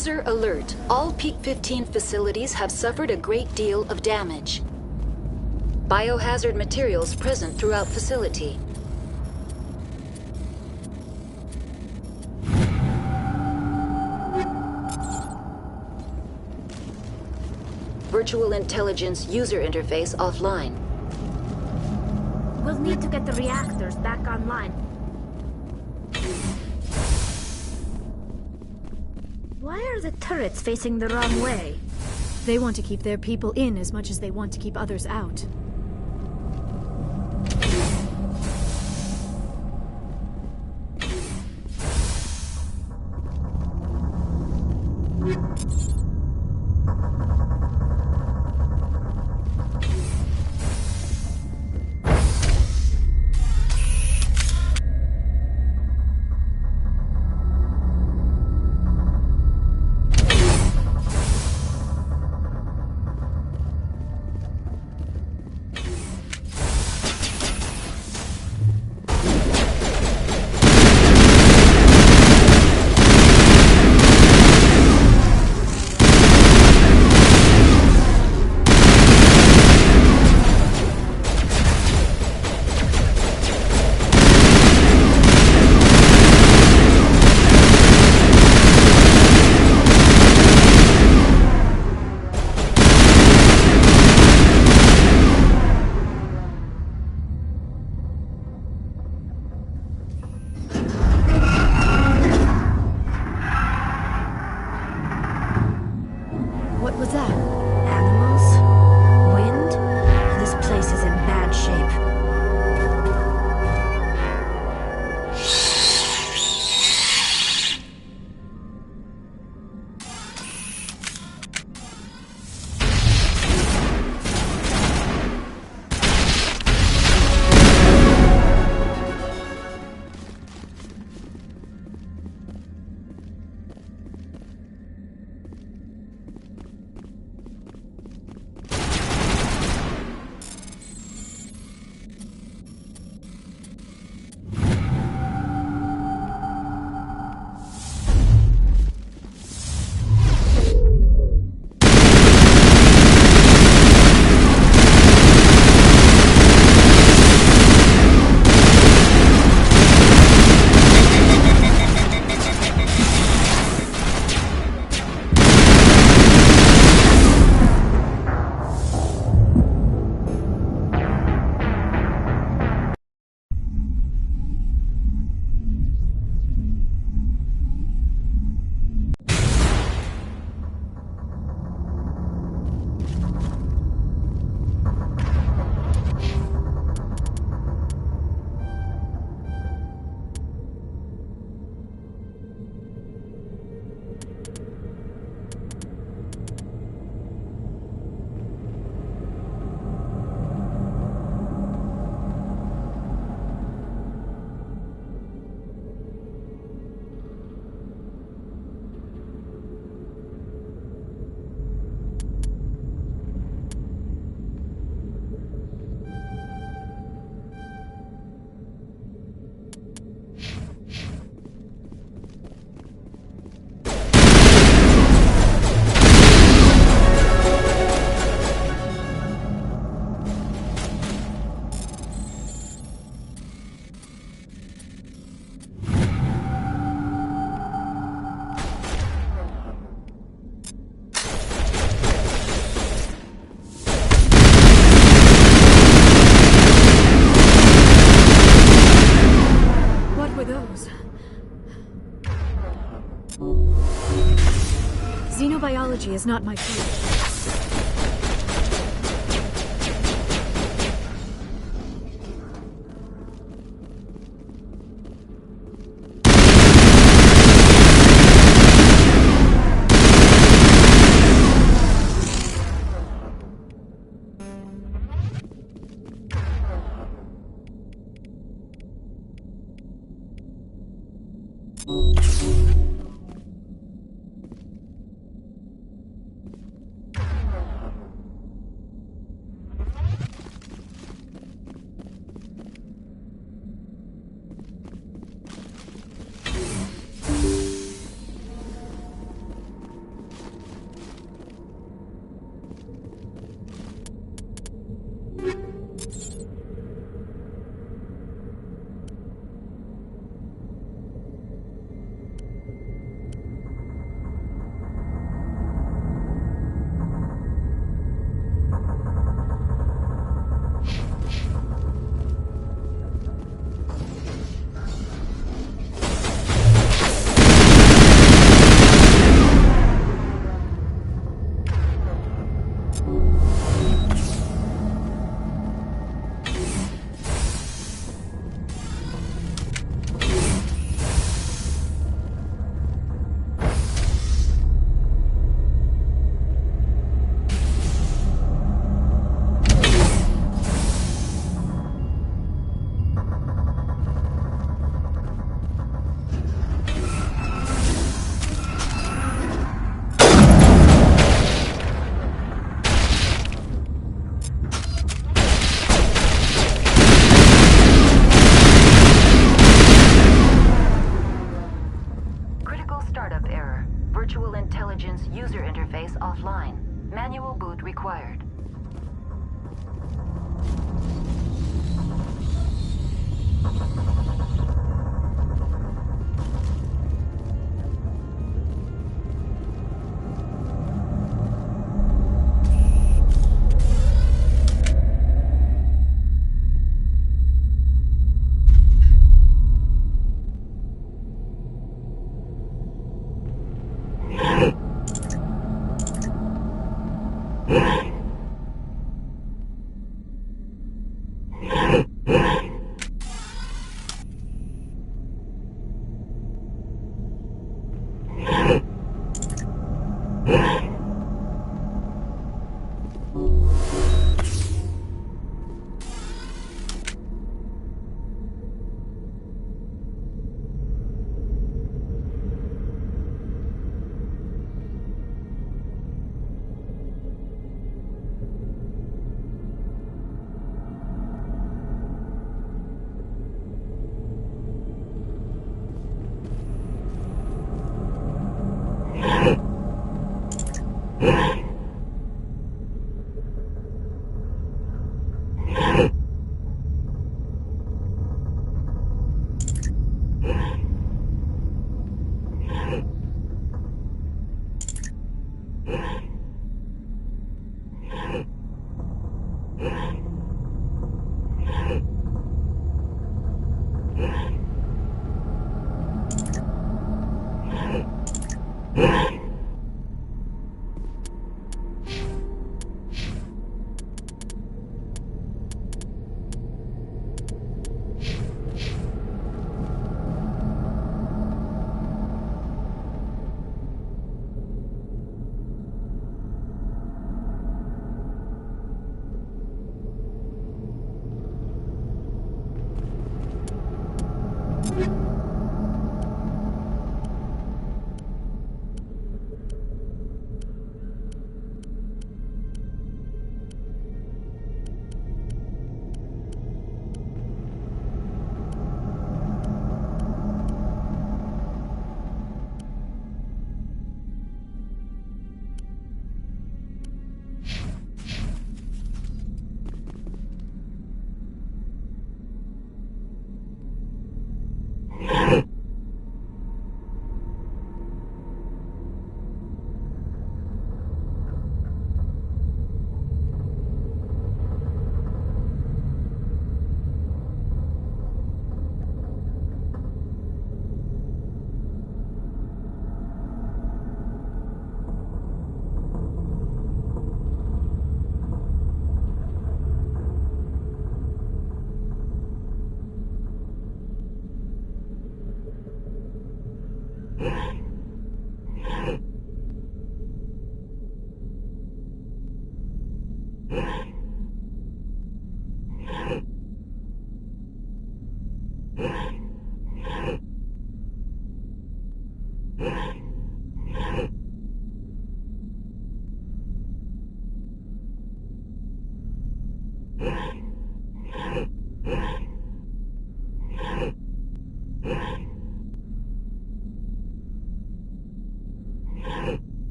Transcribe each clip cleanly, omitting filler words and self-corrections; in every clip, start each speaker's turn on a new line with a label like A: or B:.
A: User alert. All Peak 15 facilities have suffered a great deal of damage. Biohazard materials present throughout facility. Virtual intelligence user interface offline.
B: We'll need to get the reactors back online. Why are the turrets facing the wrong way?
C: They want to keep their people in as much as they want to keep others out. What was that?
B: Animals? Wind? This place is in bad shape.
C: Xenobiology is not my field.
A: Virtual Intelligence user interface offline. Manual boot required.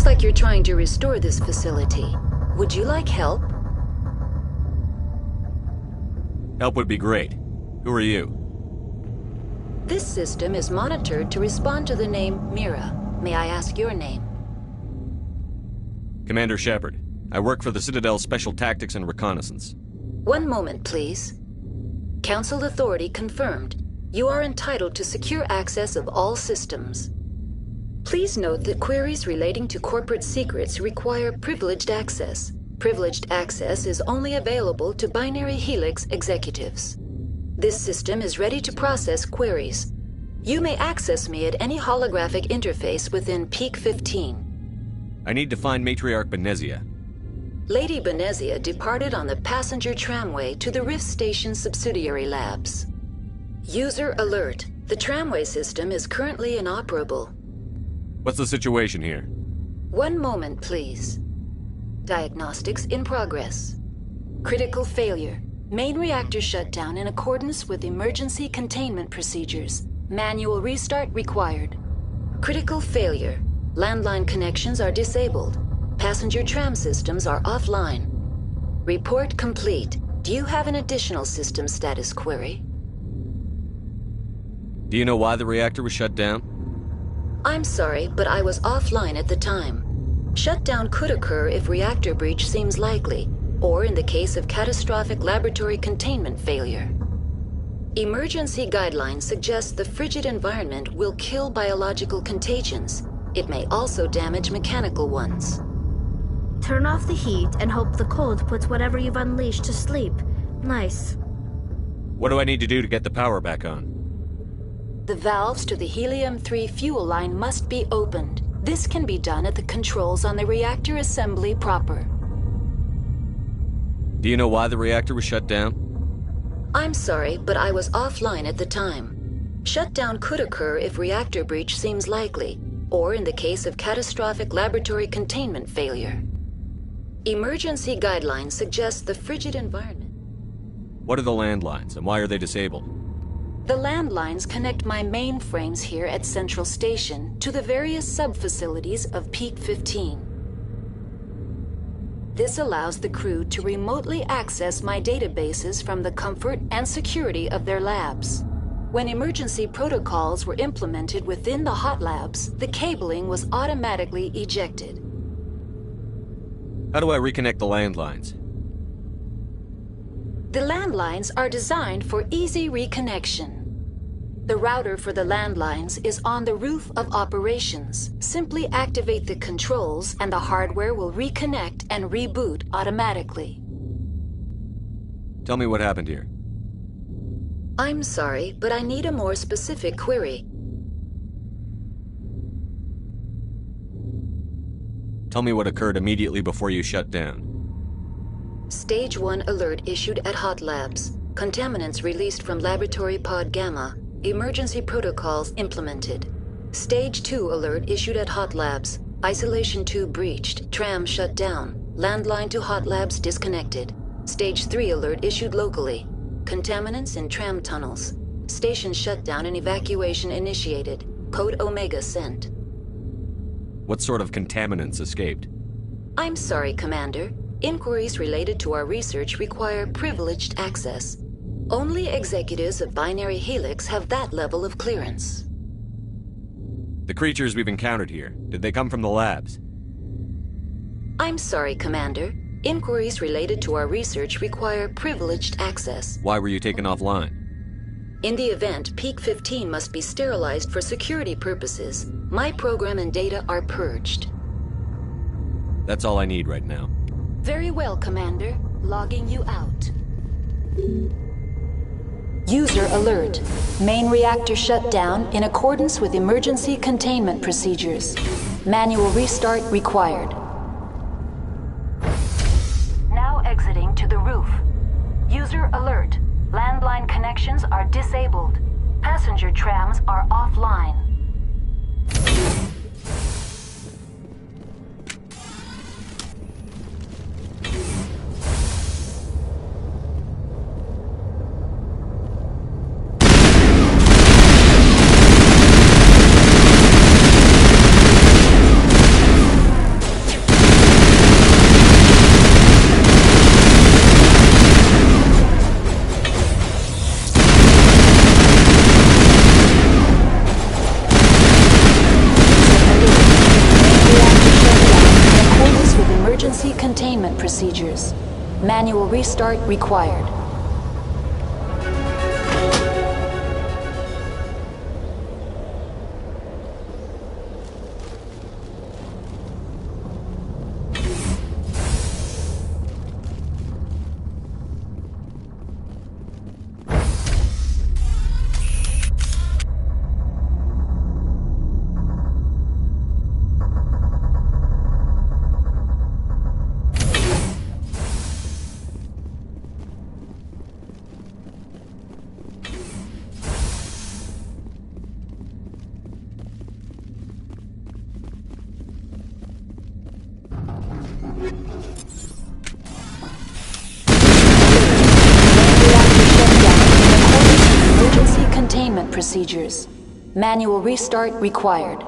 A: like you're trying to restore this facility. Would you like help?
D: Help would be great. Who are you?
A: This system is monitored to respond to the name Mira. May I ask your name?
D: Commander Shepard. I work for the Citadel Special Tactics and Reconnaissance.
A: One moment, please. Council authority confirmed. You are entitled to secure access of all systems. Please note that queries relating to corporate secrets require privileged access. Privileged access is only available to Binary Helix executives. This system is ready to process queries. You may access me at any holographic interface within Peak 15.
D: I need to find Matriarch Benezia.
A: Lady Benezia departed on the passenger tramway to the Rift Station subsidiary labs. User alert. The tramway system is currently inoperable.
D: What's the situation here?
A: One moment, please. Diagnostics in progress. Critical failure. Main reactor shutdown in accordance with emergency containment procedures. Manual restart required. Critical failure. Landline connections are disabled. Passenger tram systems are offline. Report complete. Do you have an additional system status query?
D: Do you know why the reactor was shut down?
A: I'm sorry, but I was offline at the time. Shutdown could occur if reactor breach seems likely, or in the case of catastrophic laboratory containment failure. Emergency guidelines suggest the frigid environment will kill biological contagions. It may also damage mechanical ones.
B: Turn off the heat and hope the cold puts whatever you've unleashed to sleep. Nice.
D: What do I need to do to get the power back on?
A: The valves to the helium-3 fuel line must be opened. This can be done at the controls on the reactor assembly proper.
D: Do you know why the reactor was shut down?
A: I'm sorry, but I was offline at the time. Shutdown could occur if reactor breach seems likely, or in the case of catastrophic laboratory containment failure. Emergency guidelines suggest the frigid environment.
D: What are the landlines, and why are they disabled?
A: The landlines connect my mainframes here at Central Station to the various sub-facilities of Peak 15. This allows the crew to remotely access my databases from the comfort and security of their labs. When emergency protocols were implemented within the hot labs, the cabling was automatically ejected.
D: How do I reconnect the landlines?
A: The landlines are designed for easy reconnection. The router for the landlines is on the roof of operations. Simply activate the controls and the hardware will reconnect and reboot automatically.
D: Tell me what happened here.
A: I'm sorry, but I need a more specific query.
D: Tell me what occurred immediately before you shut down.
A: Stage 1 alert issued at Hot Labs. Contaminants released from Laboratory Pod Gamma. Emergency protocols implemented. Stage 2 alert issued at Hot Labs. Isolation tube breached. Tram shut down. Landline to Hot Labs disconnected. Stage 3 alert issued locally. Contaminants in tram tunnels. Station shutdown and evacuation initiated. Code Omega sent.
D: What sort of contaminants escaped?
A: I'm sorry, Commander. Inquiries related to our research require privileged access. Only executives of Binary Helix have that level of clearance.
D: The creatures we've encountered here, did they come from the labs?
A: I'm sorry, Commander. Inquiries related to our research require privileged access.
D: Why were you taken offline?
A: In the event, Peak 15 must be sterilized for security purposes. My program and data are purged.
D: That's all I need right now.
A: Very well, Commander. Logging you out. User alert. Main reactor shut down in accordance with emergency containment procedures. Manual restart required. Now exiting to the roof. User alert. Landline connections are disabled. Passenger trams are offline. containment procedures. Manual restart required. Emergency containment procedures. Manual restart required.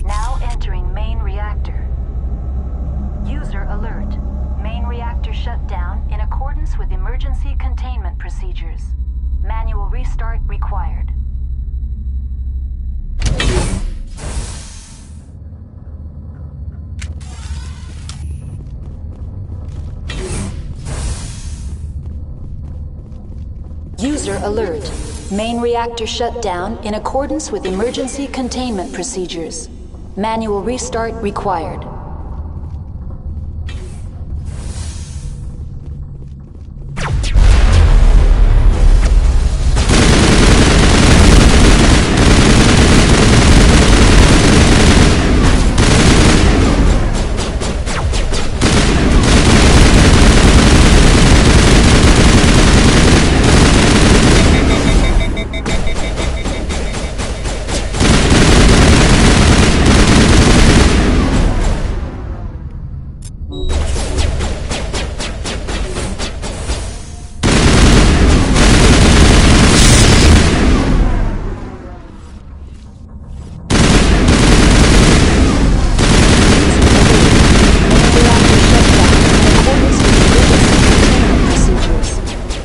A: Now entering main reactor. User alert. Main reactor shut down in accordance with emergency containment procedures. Manual restart required. User alert. Main reactor shut down in accordance with emergency containment procedures. Manual restart required.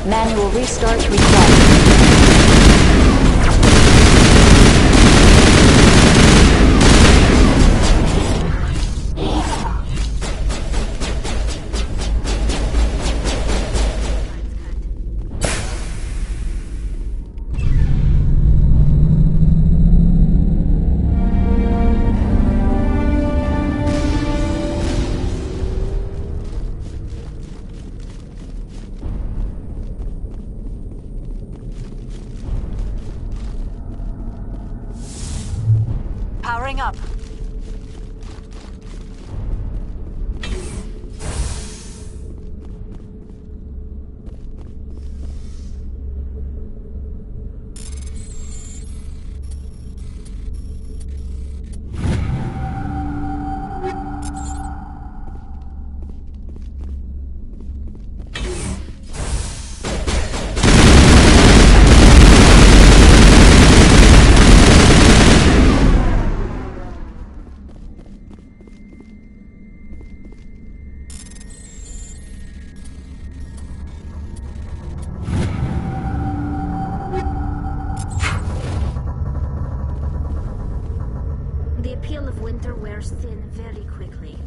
A: Manual restart required. Powering up.
B: The appeal of winter wears thin very quickly.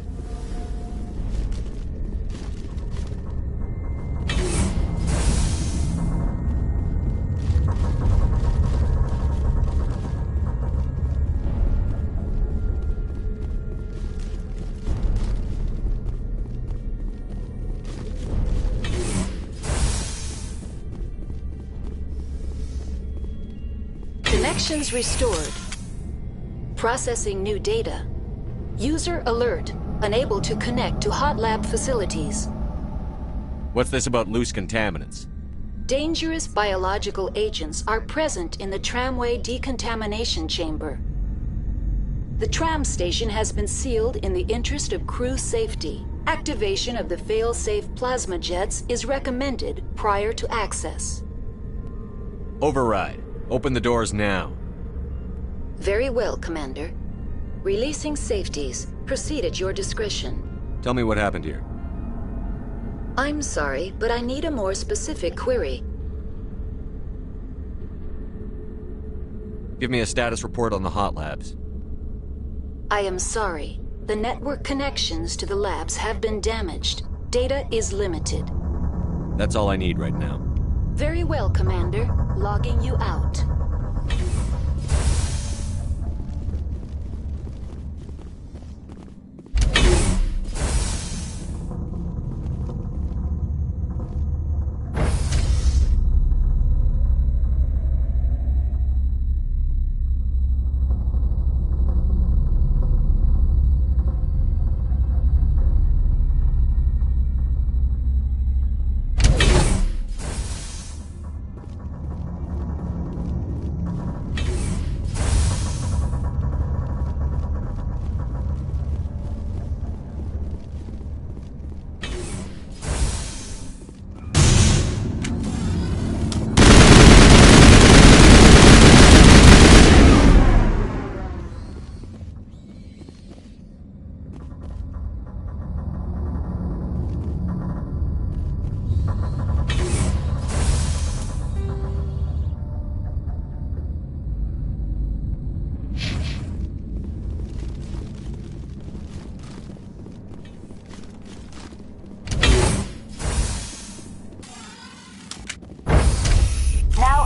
A: Connections restored. Processing new data. User alert. Unable to connect to hot lab facilities.
D: What's this about loose contaminants?
A: Dangerous biological agents are present in the tramway decontamination chamber. The tram station has been sealed in the interest of crew safety. Activation of the fail-safe plasma jets is recommended prior to access.
D: Override. Open the doors now.
A: Very well, Commander. Releasing safeties. Proceed at your discretion.
D: Tell me what happened here.
A: I'm sorry, but I need a more specific query.
D: Give me a status report on the hot labs.
A: I am sorry. The network connections to the labs have been damaged. Data is limited.
D: That's all I need right now.
A: Very well, Commander. Logging you out.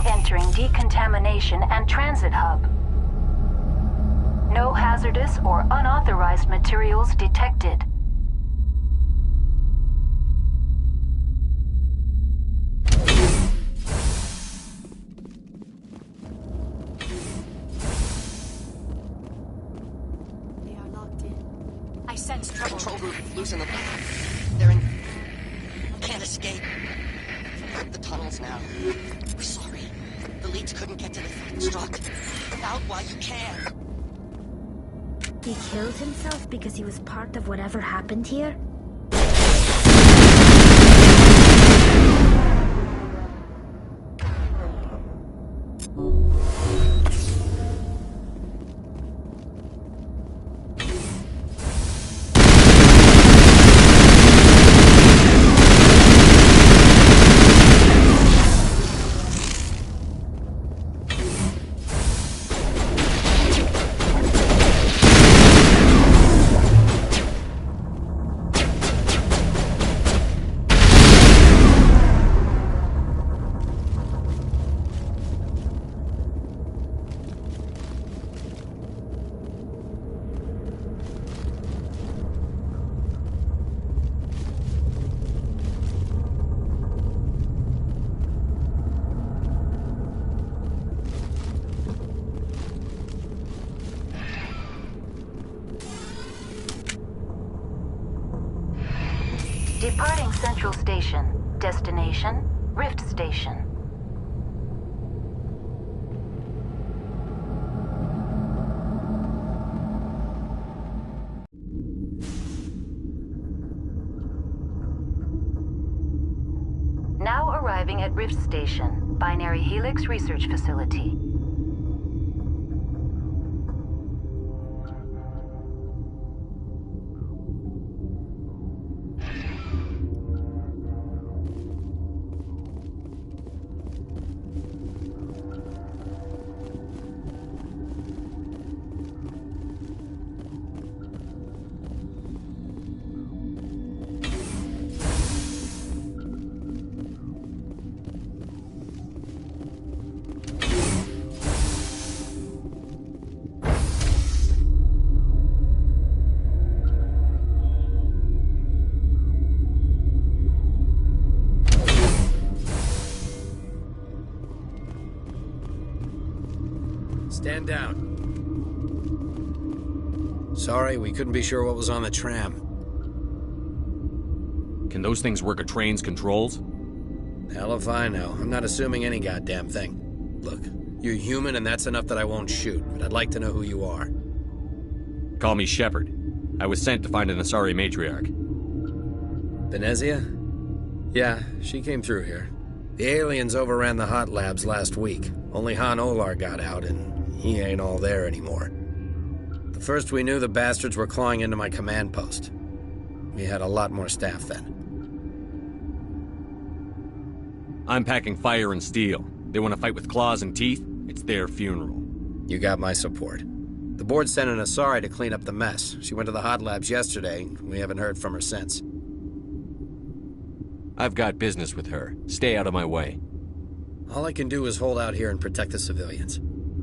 A: Entering decontamination and transit hub. No hazardous or unauthorized materials detected.
C: They are locked in. I sense trouble.
E: Control group, losing them. They're in... Can't escape. The tunnels now. We're sorry. The leads couldn't get to the thing struck. Out while you can.
B: He killed himself because he was part of whatever happened here?
A: Departing Central Station. Destination, Rift Station. Now arriving at Rift Station, Binary Helix Research Facility.
F: Stand down. Sorry, we couldn't be sure what was on the tram.
D: Can those things work a train's controls?
F: Hell if I know. I'm not assuming any goddamn thing. Look, you're human and that's enough that I won't shoot, but I'd like to know who you are.
D: Call me Shepard. I was sent to find an Asari matriarch.
F: Benezia? Yeah, she came through here. The aliens overran the hot labs last week. Only Han Olar got out, and he ain't all there anymore. The first we knew, the bastards were clawing into my command post. We had a lot more staff then.
D: I'm packing fire and steel. They want to fight with claws and teeth? It's their funeral.
F: You got my support. The board sent an Asari to clean up the mess. She went to the hot labs yesterday. We haven't heard from her since.
D: I've got business with her. Stay out of my way.
F: All I can do is hold out here and protect the civilians.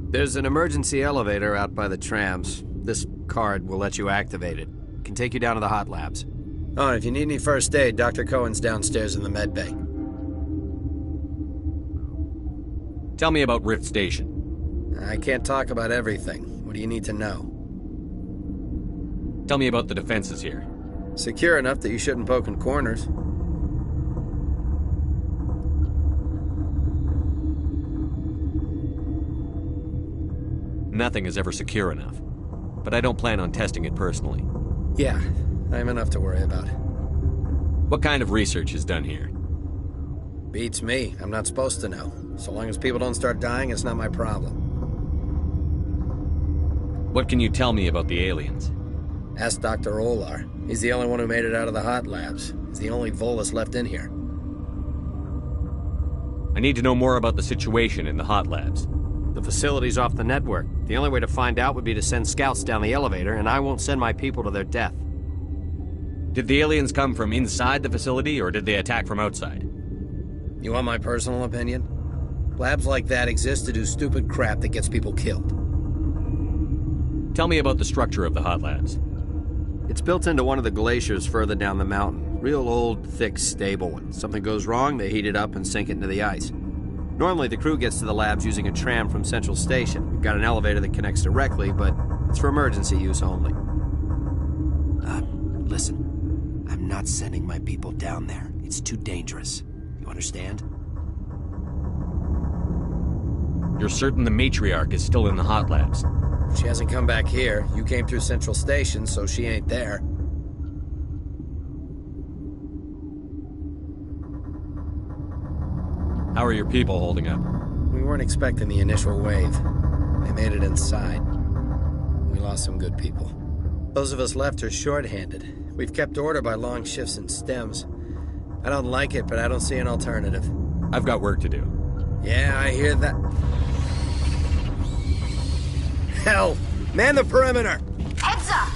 F: There's an emergency elevator out by the trams. This card will let you activate it. Can take you down to the hot labs. Oh, and if you need any first aid, Dr. Cohen's downstairs in the med bay.
D: Tell me about Rift Station.
F: I can't talk about everything. What do you need to know?
D: Tell me about the defenses here.
F: Secure enough that you shouldn't poke in corners.
D: Nothing is ever secure enough. But I don't plan on testing it personally.
F: Yeah, I have enough to worry about.
D: What kind of research is done here?
F: Beats me. I'm not supposed to know. So long as people don't start dying, it's not my problem.
D: What can you tell me about the aliens?
F: Ask Dr. Olar. He's the only one who made it out of the hot labs. He's the only Volus left in here.
D: I need to know more about the situation in the hot labs.
G: The facility's off the network. The only way to find out would be to send scouts down the elevator, and I won't send my people to their death.
D: Did the aliens come from inside the facility, or did they attack from outside?
F: You want my personal opinion? Labs like that exist to do stupid crap that gets people killed.
D: Tell me about the structure of the hot labs.
G: It's built into one of the glaciers further down the mountain. Real old, thick, stable. When something goes wrong, they heat it up and sink it into the ice. Normally, the crew gets to the labs using a tram from Central Station. We've got an elevator that connects directly, but it's for emergency use only.
H: Listen. I'm not sending my people down there. It's too dangerous. You understand?
D: You're certain the matriarch is still in the hot labs?
F: She hasn't come back here. You came through Central Station, so she ain't there.
D: How are your people holding up?
F: We weren't expecting the initial wave. They made it inside. We lost some good people. Those of us left are short-handed. We've kept order by long shifts and stems. I don't like it, but I don't see an alternative.
D: I've got work to do.
F: Yeah, I hear that. Hell! Man the perimeter!
B: Heads up!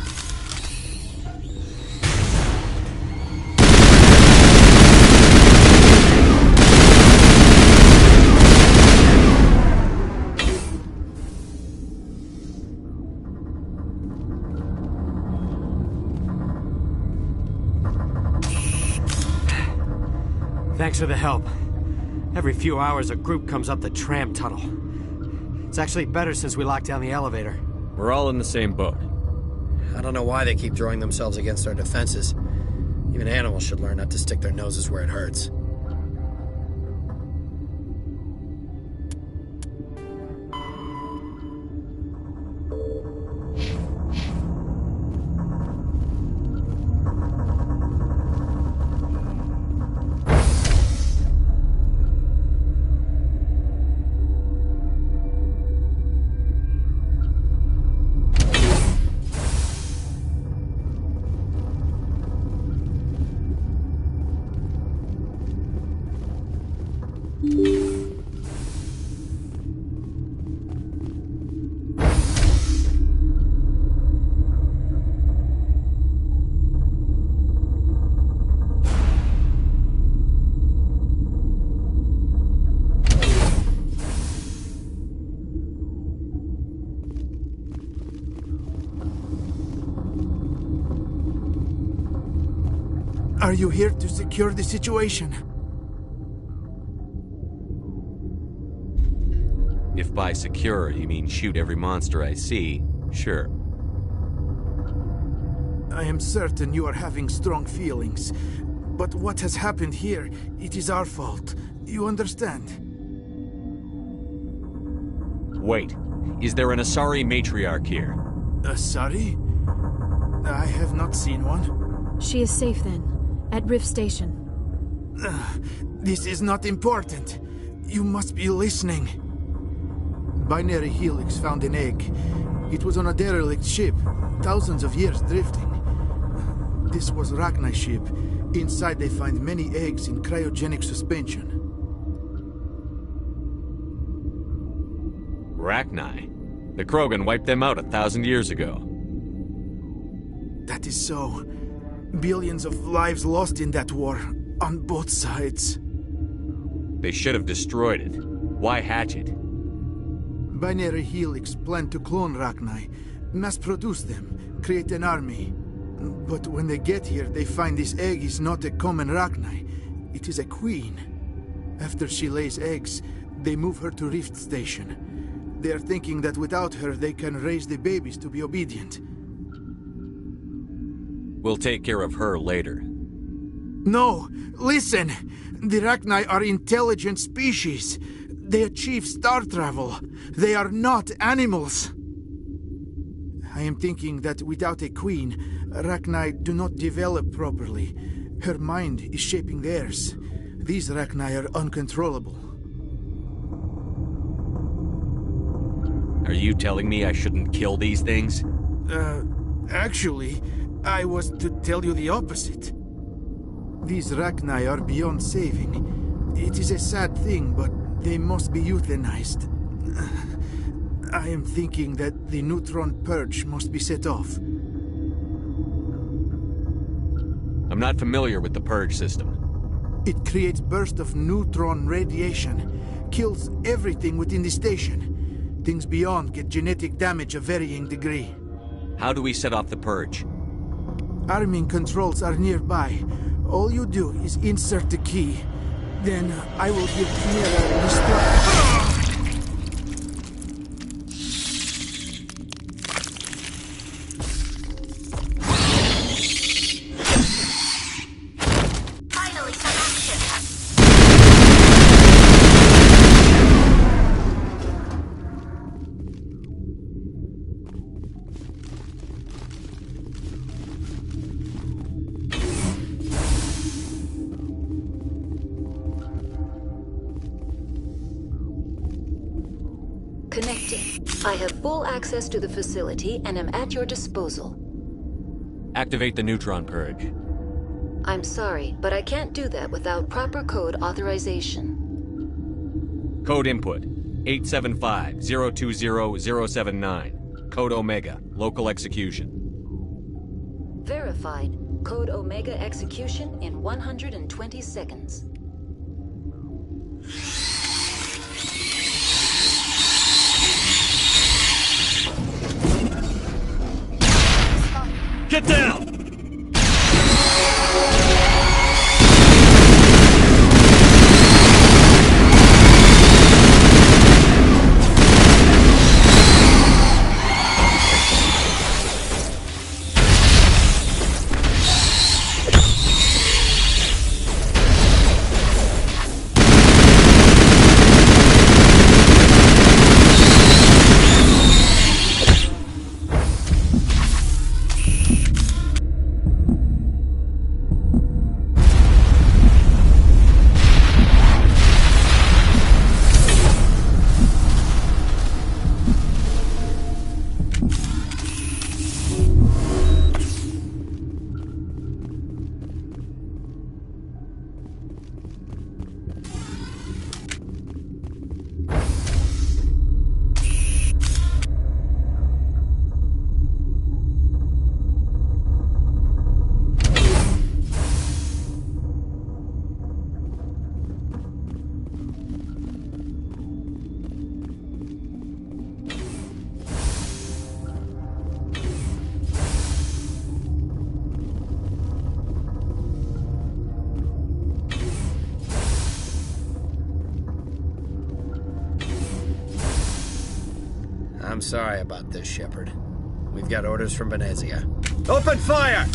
G: Thanks for the help. Every few hours, a group comes up the tram tunnel. It's actually better since we locked down the elevator.
D: We're all in the same boat.
F: I don't know why they keep throwing themselves against our defenses. Even animals should learn not to stick their noses where it hurts.
I: Are you here to secure the situation?
D: If by secure you mean shoot every monster I see, sure.
I: I am certain you are having strong feelings. But what has happened here, it is our fault. You understand?
D: Wait. Is there an Asari matriarch here?
I: Asari? I have not seen one.
C: She is safe then, at Rift Station.
I: This is not important. You must be listening. Binary Helix found an egg. It was on a derelict ship, thousands of years drifting. This was Rachni's ship. Inside they find many eggs in cryogenic suspension.
D: Rachni? The Krogan wiped them out 1,000 years ago.
I: That is so. Billions of lives lost in that war, on both sides.
D: They should have destroyed it. Why hatch it?
I: Binary Helix planned to clone Rachni, mass-produce them, create an army. But when they get here, they find this egg is not a common Rachni. It is a queen. After she lays eggs, they move her to Rift Station. They are thinking that without her, they can raise the babies to be obedient.
D: We'll take care of her later.
I: No! Listen! The Rachni are intelligent species. They achieve star travel. They are not animals. I am thinking that without a queen, Rachni do not develop properly. Her mind is shaping theirs. These Rachni are uncontrollable.
D: Are you telling me I shouldn't kill these things?
I: Actually, I was to tell you the opposite. These Rachni are beyond saving. It is a sad thing, but they must be euthanized. I am thinking that the neutron purge must be set off.
D: I'm not familiar with the purge system.
I: It creates bursts of neutron radiation, kills everything within the station. Things beyond get genetic damage of varying degree.
D: How do we set off the purge?
I: Arming controls are nearby. All you do is insert the key. Then I will give Mira instructions.
B: Finally, some action!
A: Connecting. I have full access to the facility and am at your disposal.
D: Activate the neutron purge.
A: I'm sorry, but I can't do that without proper code authorization.
D: Code input 875-020-079. Code Omega. Local execution.
A: Verified. Code Omega execution in 120 seconds.
D: Get down!
F: I'm sorry about this, Shepard. We've got orders from Venezia. Open fire!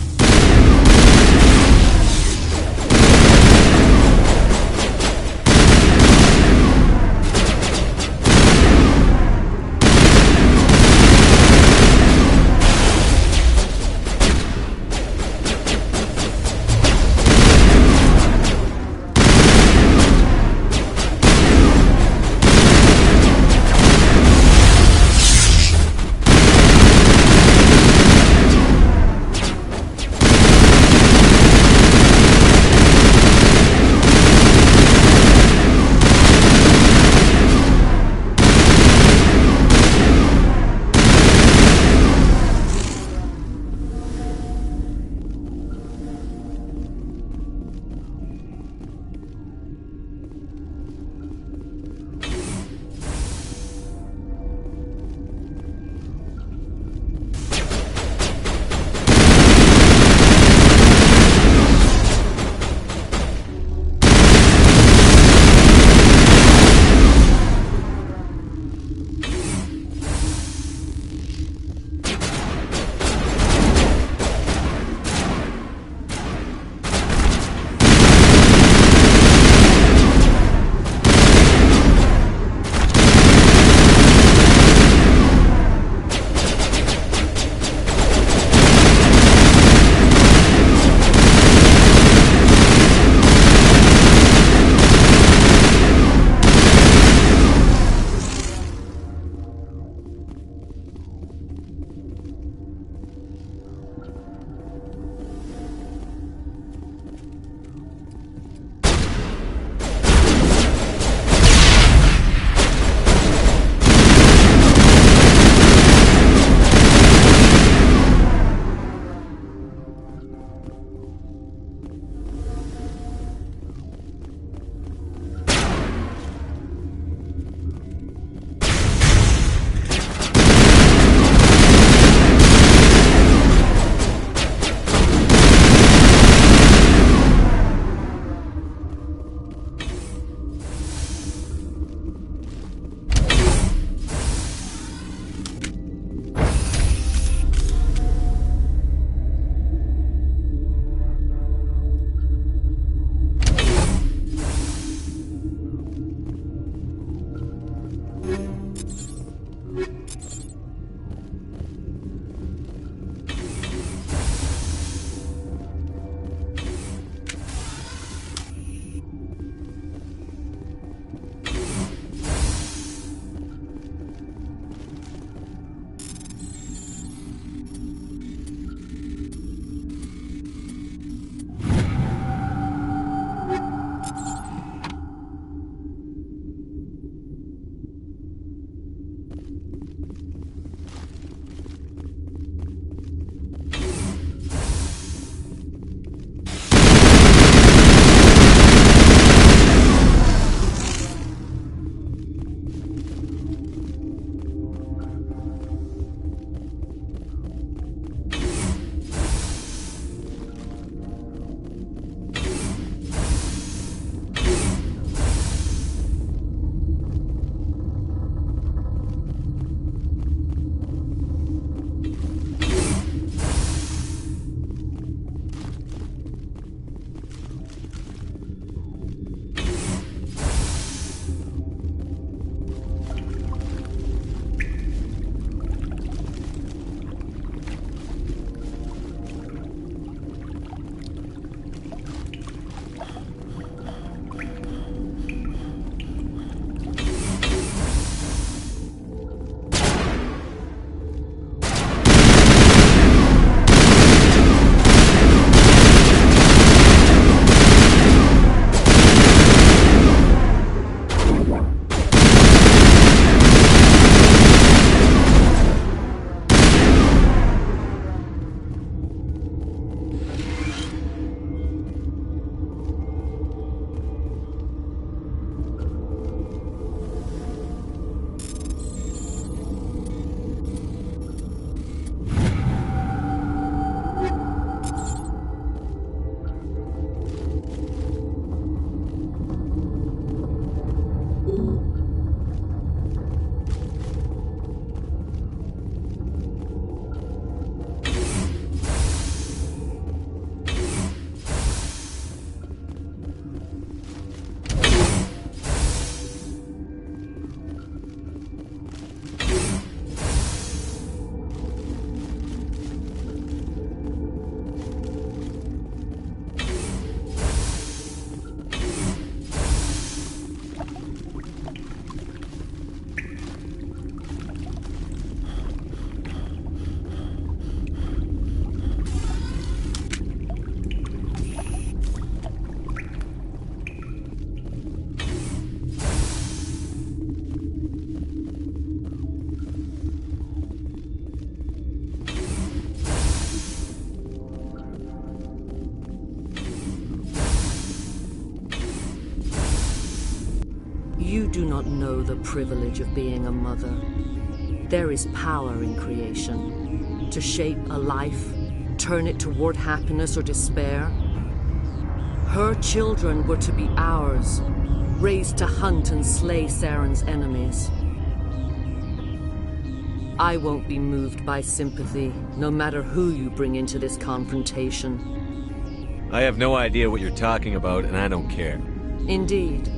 J: You do not know the privilege of being a mother. There is power in creation. To shape a life, turn it toward happiness or despair. Her children were to be ours, raised to hunt and slay Saren's enemies. I won't be moved by sympathy, no matter who you bring into this confrontation.
D: I have no idea what you're talking about, and I don't care.
J: Indeed.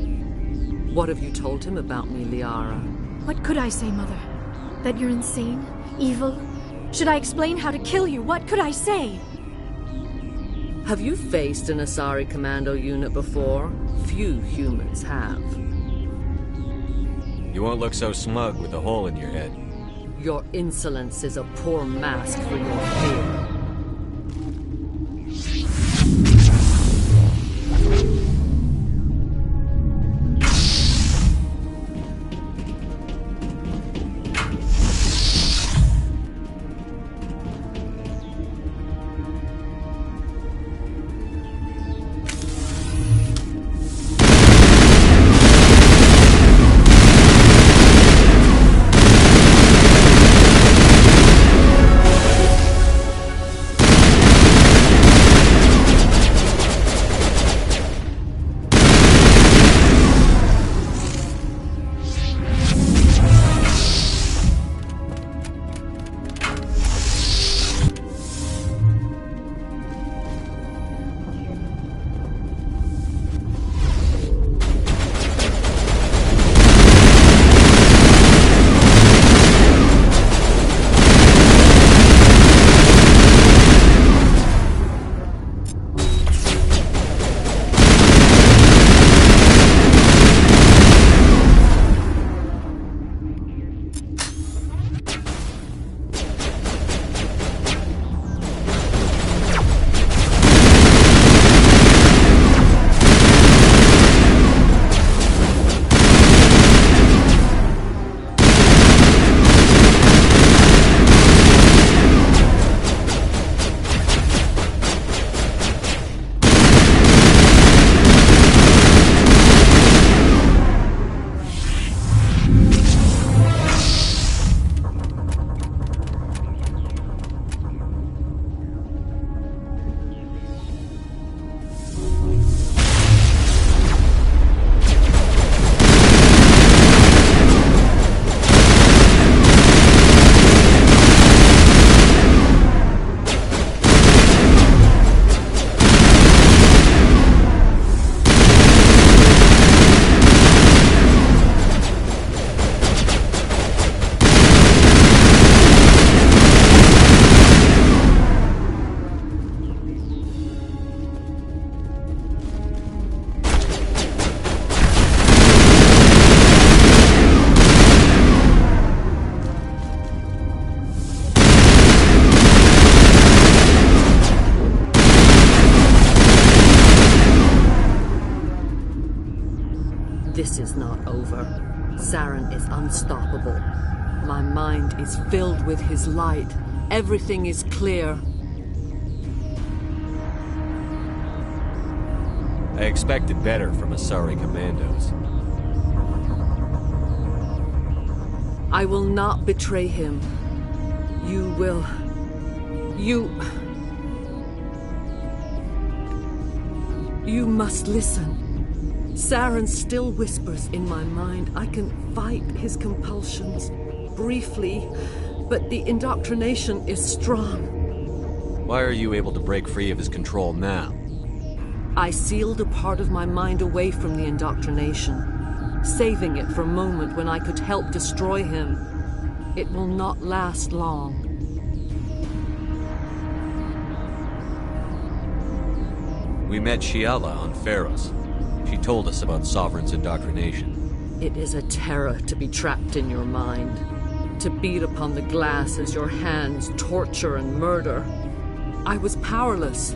J: What have you told him about me, Liara?
C: What could I say, Mother? That you're insane? Evil? Should I explain how to kill you? What could I say?
J: Have you faced an Asari commando unit before? Few humans have.
D: You won't look so smug with a hole in your head.
J: Your insolence is a poor mask for your fear. This is not over. Saren is unstoppable. My mind is filled with his light. Everything is clear.
D: I expected better from Asari commandos.
J: I will not betray him. You will... You must listen. Saren still whispers in my mind. I can fight his compulsions, briefly, but the indoctrination is strong.
D: Why are you able to break free of his control now?
J: I sealed a part of my mind away from the indoctrination, saving it for a moment when I could help destroy him. It will not last long.
D: We met Shiala on Pharos. She told us about Sovereign's indoctrination.
J: It is a terror to be trapped in your mind, to beat upon the glass as your hands torture and murder. I was powerless,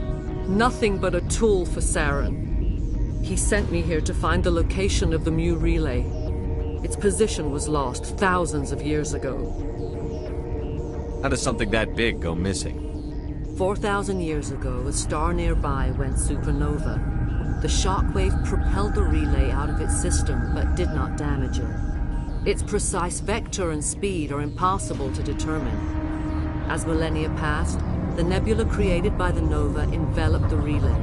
J: nothing but a tool for Saren. He sent me here to find the location of the Mu relay. Its position was lost thousands of years ago.
D: How does something that big go missing?
J: 4,000 years ago, a star nearby went supernova. The shockwave propelled the relay out of its system, but did not damage it. Its precise vector and speed are impossible to determine. As millennia passed, the nebula created by the nova enveloped the relay.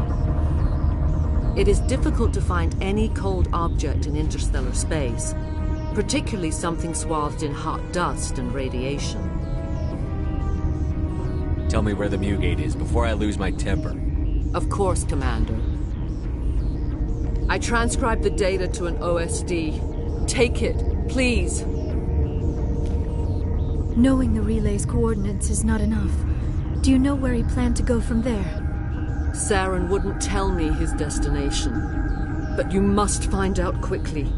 J: It is difficult to find any cold object in interstellar space, particularly something swathed in hot dust and radiation.
D: Tell me where the Mugate is before I lose my temper.
J: Of course, Commander. I transcribed the data to an OSD. Take it, please.
C: Knowing the relay's coordinates is not enough. Do you know where he planned to go from there?
J: Saren wouldn't tell me his destination. But you must find out quickly.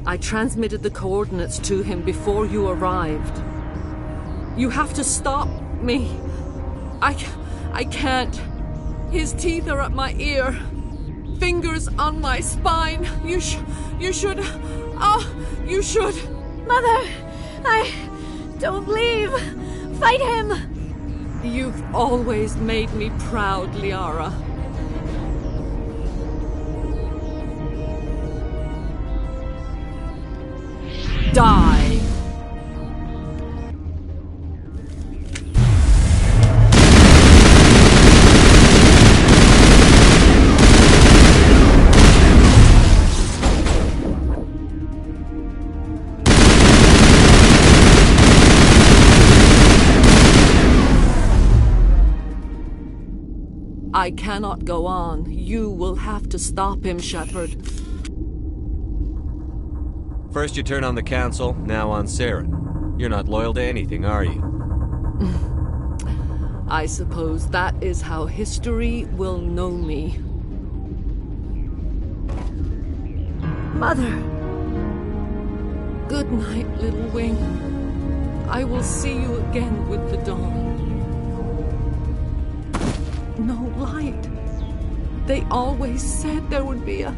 J: I transmitted the coordinates to him before you arrived. You have to stop me. I can't. His teeth are at my ear. Fingers on my spine. You should. You should.
C: Mother! Don't leave! Fight him!
J: You've always made me proud, Liara. Die! I cannot go on. You will have to stop him, Shepard.
D: First you turn on the Council, now on Saren. You're not loyal to anything, are you?
J: I suppose that is how history will know me.
C: Mother!
J: Good night, little wing. I will see you again with the dawn. No light. They always said there would be a...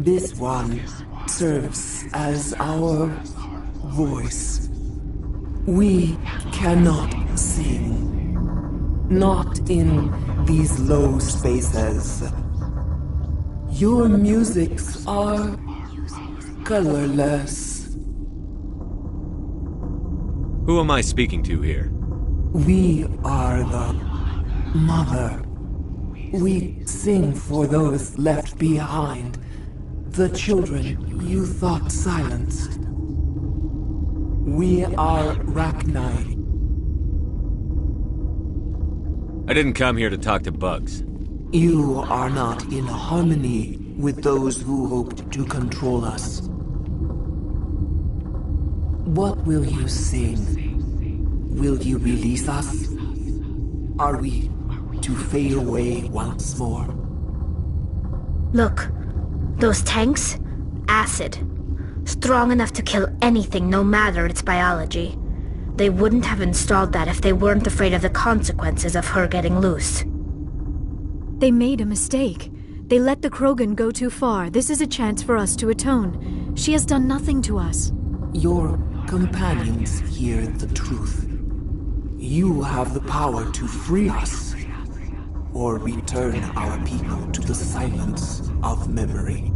K: This one serves as our voice. We cannot sing. Not in these low spaces. Your musics are colorless.
D: Who am I speaking to here?
K: We are the Mother. We sing for those left behind. The children you thought silenced. We are Rachni.
D: I didn't come here to talk to bugs.
K: You are not in harmony with those who hoped to control us. What will you sing? Will you release us? Are we to fade away once more?
B: Look, those tanks? Acid. Strong enough to kill anything, no matter its biology. They wouldn't have installed that if they weren't afraid of the consequences of her getting loose.
C: They made a mistake. They let the Krogan go too far. This is a chance for us to atone. She has done nothing to us.
K: Your companions hear the truth. You have the power to free us, or return our people to the silence of memory.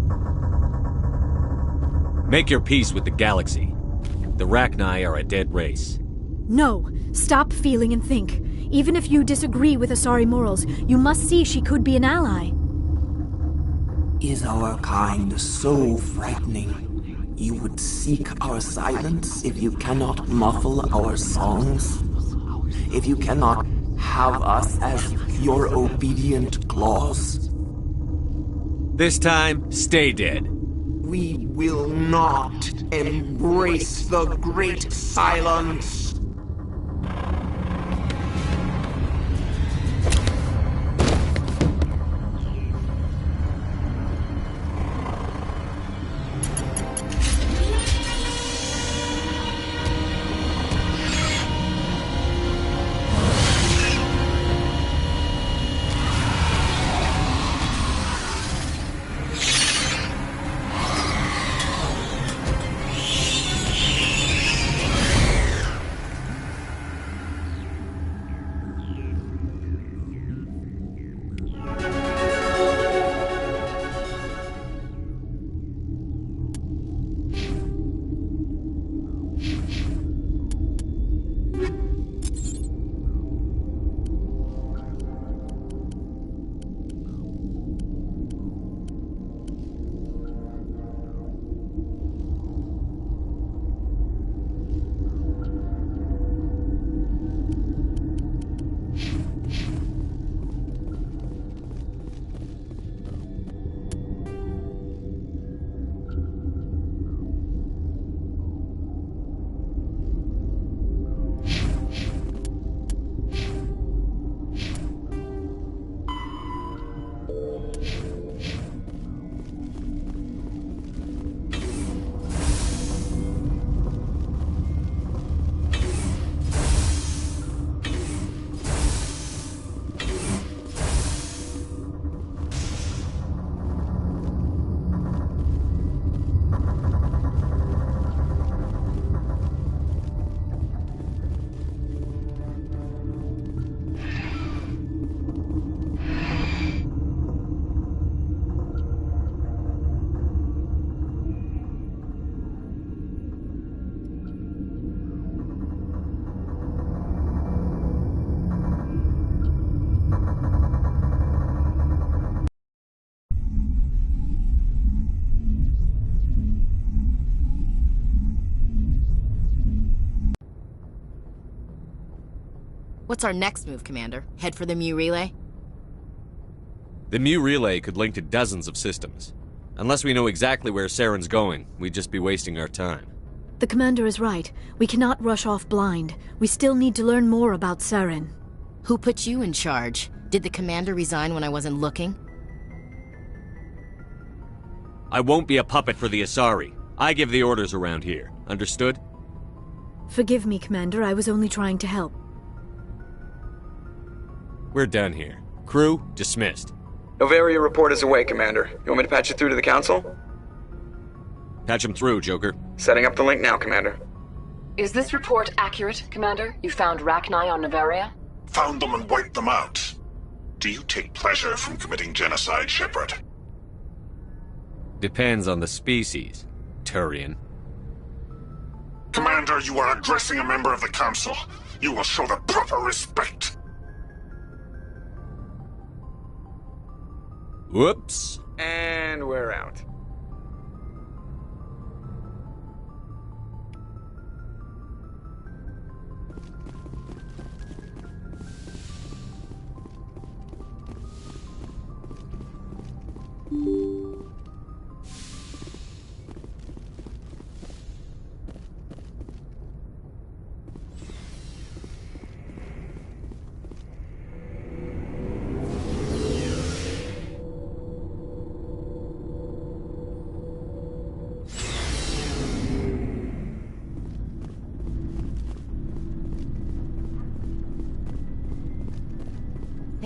D: Make your peace with the galaxy. The Rachni are a dead race.
C: No, stop feeling and think. Even if you disagree with Asari morals, you must see she could be an ally.
K: Is our kind so frightening? You would seek our silence if you cannot muffle our songs? If you cannot have us as your obedient claws?
D: This time, stay dead.
K: We will not embrace the great silence.
L: What's our next move, Commander? Head for the Mu Relay?
D: The Mu Relay could link to dozens of systems. Unless we know exactly where Saren's going, we'd just be wasting our time.
C: The commander is right. We cannot rush off blind. We still need to learn more about Saren.
L: Who put you in charge? Did the commander resign when I wasn't looking?
D: I won't be a puppet for the Asari. I give the orders around here. Understood?
C: Forgive me, Commander. I was only trying to help.
D: We're done here. Crew, dismissed.
M: Novaria report is away, Commander. You want me to patch it through to the Council?
D: Patch him through, Joker.
M: Setting up the link now, Commander.
N: Is this report accurate, Commander? You found Rachni on Novaria?
O: Found them and wiped them out. Do you take pleasure from committing genocide, Shepard?
D: Depends on the species, Turian.
O: Commander, you are addressing a member of the Council. You will show the proper respect.
D: Whoops.
M: And we're out.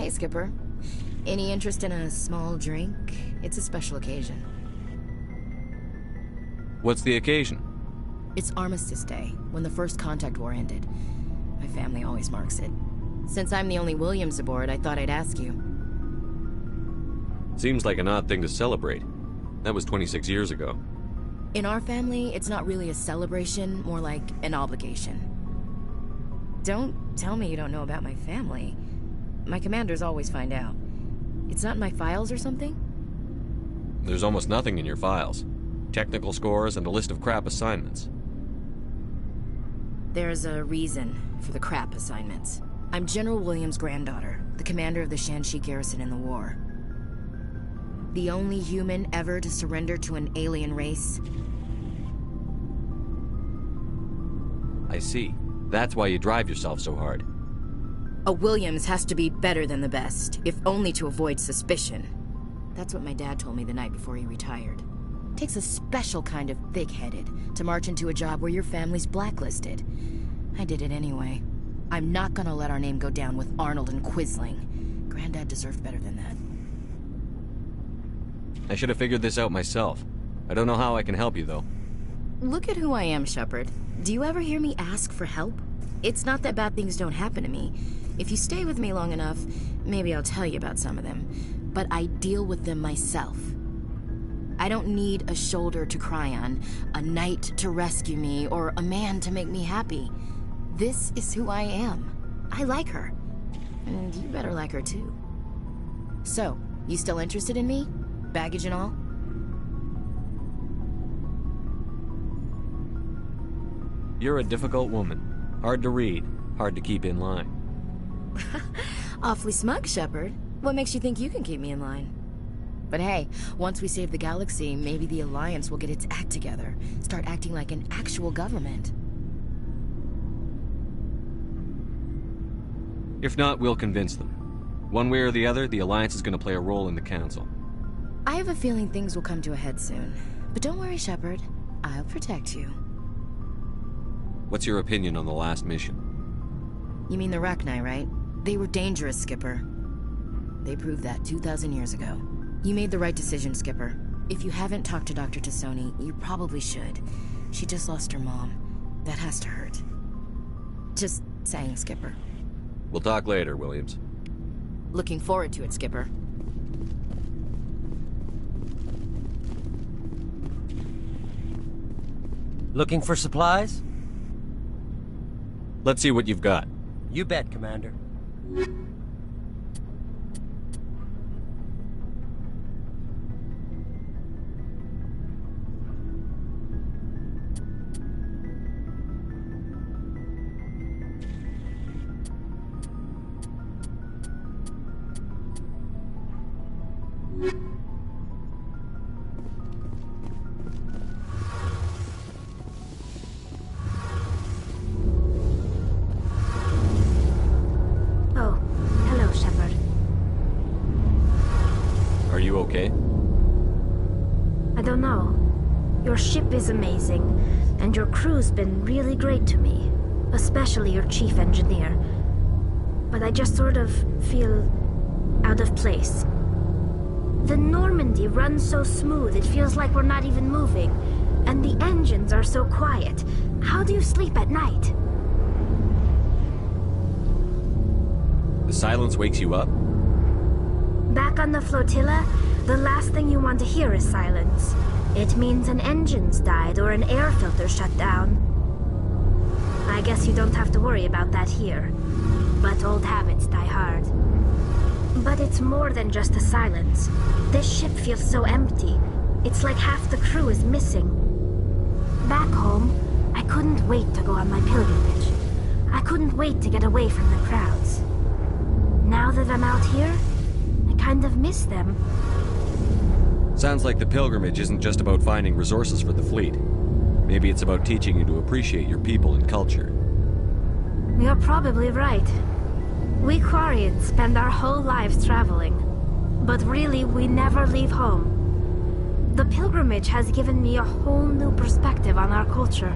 L: Hey, Skipper. Any interest in a small drink? It's a special occasion.
D: What's the occasion?
L: It's Armistice Day, when the First Contact War ended. My family always marks it. Since I'm the only Williams aboard, I thought I'd ask you.
D: Seems like an odd thing to celebrate. That was 26 years ago.
L: In our family, it's not really a celebration, more like an obligation. Don't tell me you don't know about my family. My commanders always find out. It's not in my files or something?
D: There's almost nothing in your files. Technical scores and a list of crap assignments.
L: There's a reason for the crap assignments. I'm General Williams' granddaughter, the commander of the Shanxi garrison in the war. The only human ever to surrender to an alien race.
D: I see. That's why you drive yourself so hard.
L: A Williams has to be better than the best, if only to avoid suspicion. That's what my dad told me the night before he retired. Takes a special kind of thick-headed to march into a job where your family's blacklisted. I did it anyway. I'm not gonna let our name go down with Arnold and Quisling. Granddad deserved better than that.
D: I should have figured this out myself. I don't know how I can help you, though.
L: Look at who I am, Shepard. Do you ever hear me ask for help? It's not that bad things don't happen to me. If you stay with me long enough, maybe I'll tell you about some of them. But I deal with them myself. I don't need a shoulder to cry on, a knight to rescue me, or a man to make me happy. This is who I am. I like her. And you better like her too. So, you still interested in me? Baggage and all?
D: You're a difficult woman. Hard to read, hard to keep in line.
L: Awfully smug, Shepard. What makes you think you can keep me in line? But hey, once we save the galaxy, maybe the Alliance will get its act together. Start acting like an actual government.
D: If not, we'll convince them. One way or the other, the Alliance is going to play a role in the Council.
L: I have a feeling things will come to a head soon. But don't worry, Shepard. I'll protect you.
D: What's your opinion on the last mission?
L: You mean the Rachni, right? They were dangerous, Skipper. They proved that 2,000 years ago. You made the right decision, Skipper. If you haven't talked to Dr. Tassoni, you probably should. She just lost her mom. That has to hurt. Just saying, Skipper.
D: We'll talk later, Williams.
L: Looking forward to it, Skipper.
P: Looking for supplies?
D: Let's see what you've got.
P: You bet, Commander.
D: Okay?
B: I don't know. Your ship is amazing, and your crew's been really great to me. Especially your chief engineer. But I just sort of feel out of place. The Normandy runs so smooth, it feels like we're not even moving. And the engines are so quiet. How do you sleep at night?
D: The silence wakes you up?
B: Back on the flotilla, the last thing you want to hear is silence. It means an engine's died or an air filter shut down. I guess you don't have to worry about that here. But old habits die hard. But it's more than just the silence. This ship feels so empty. It's like half the crew is missing. Back home, I couldn't wait to go on my pilgrimage. I couldn't wait to get away from the crowds. Now that I'm out here, I kind of miss them.
D: Sounds like the pilgrimage isn't just about finding resources for the fleet. Maybe it's about teaching you to appreciate your people and culture.
B: You're probably right. We Quarians spend our whole lives traveling. But really, we never leave home. The pilgrimage has given me a whole new perspective on our culture.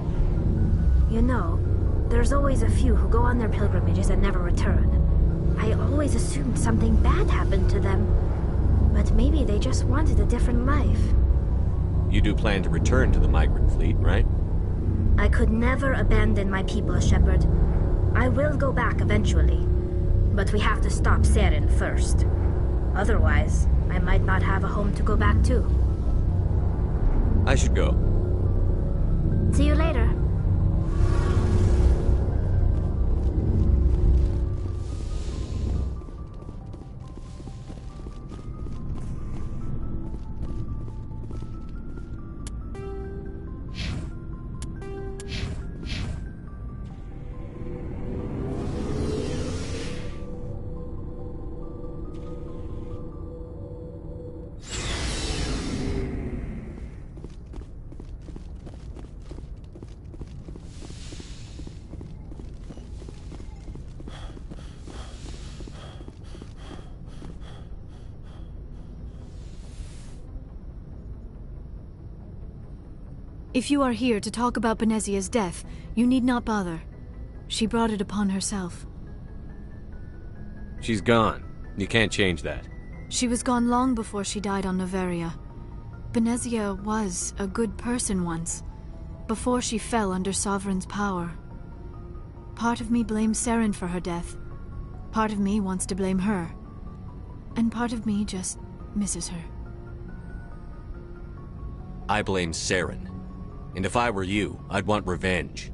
B: You know, there's always a few who go on their pilgrimages and never return. I always assumed something bad happened to them. But maybe they just wanted a different life.
D: You do plan to return to the migrant fleet, right?
B: I could never abandon my people, Shepard. I will go back eventually. But we have to stop Saren first. Otherwise, I might not have a home to go back to.
D: I should go.
B: See you later.
C: If you are here to talk about Benezia's death, you need not bother. She brought it upon herself.
D: She's gone. You can't change that.
C: She was gone long before she died on Noveria. Benezia was a good person once, before she fell under Sovereign's power. Part of me blames Saren for her death. Part of me wants to blame her. And part of me just misses her.
D: I blame Saren. And if I were you, I'd want revenge.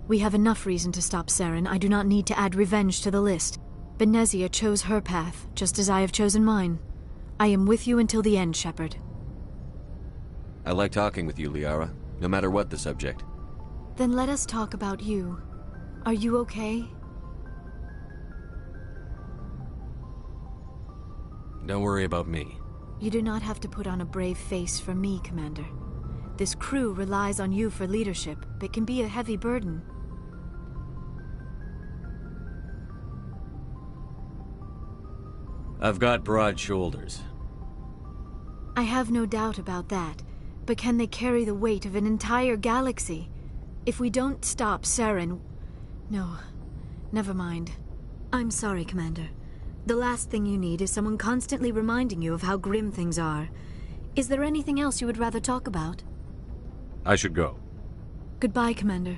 C: We have enough reason to stop Saren. I do not need to add revenge to the list. Benezia chose her path, just as I have chosen mine. I am with you until the end, Shepard.
D: I like talking with you, Liara, no matter what the subject.
C: Then let us talk about you. Are you okay?
D: Don't worry about me.
C: You do not have to put on a brave face for me, Commander. This crew relies on you for leadership. It can be a heavy burden.
D: I've got broad shoulders.
C: I have no doubt about that. But can they carry the weight of an entire galaxy? If we don't stop Saren... No, never mind. I'm sorry, Commander. The last thing you need is someone constantly reminding you of how grim things are. Is there anything else you would rather talk about?
D: I should go.
C: Goodbye, Commander.